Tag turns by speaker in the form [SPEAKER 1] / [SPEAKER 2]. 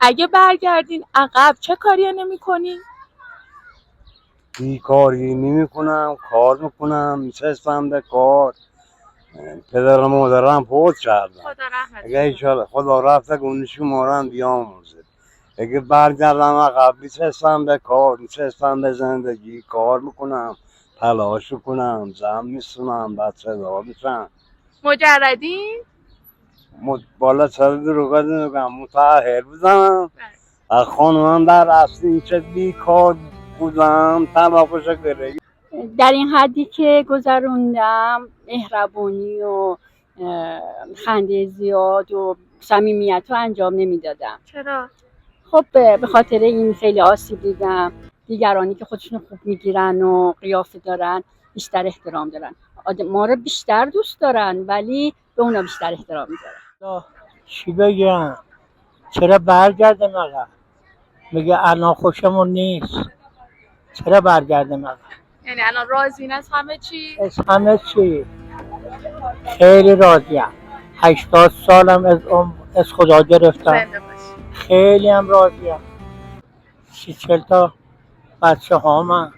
[SPEAKER 1] اگه برگردین عقب چه کاری نمی‌کنین؟
[SPEAKER 2] بیکاری نمی کنم، کار میکنم، میچسبم به کار. پدر و مادرم فوت کردن.
[SPEAKER 1] خدا رحمت
[SPEAKER 2] اگه ایشالا خدا رفته گونشی مارم بیامرزه. اگه برگردم عقب میچسبم به کار، میچسبم به زندگی، کار میکنم، تلاش کنم، زن میسونم، بچه دار میشم.
[SPEAKER 1] مجردین؟
[SPEAKER 2] بالا سر دروگه نگم متأهل بودم. از خانومم در اصلی چه بیکار بودم، تلاش گرفتم.
[SPEAKER 3] در این حدی که گذروندم مهربونی و خنده زیاد و صمیمیت رو انجام نمیدادم.
[SPEAKER 1] چرا؟
[SPEAKER 3] خب به خاطر این خیلی آسیب دیدم. دیگرانی که خودشون خوب میگیرن و قیافه دارن بیشتر احترام دارن. ما رو بیشتر دوست دارن ولی به اونا بیشتر احترام میذارن.
[SPEAKER 4] چی بگم؟ چرا برگردم آقا؟ میگه الان خوشمون نیست. چرا برگردم آقا؟
[SPEAKER 1] یعنی الان راضین از همه چی؟
[SPEAKER 4] از همه چی خیلی راضیم. 80 سالم از خدا گرفتم.
[SPEAKER 1] زنده باشی.
[SPEAKER 4] خیلی هم راضیم. 40 تا بچه هامم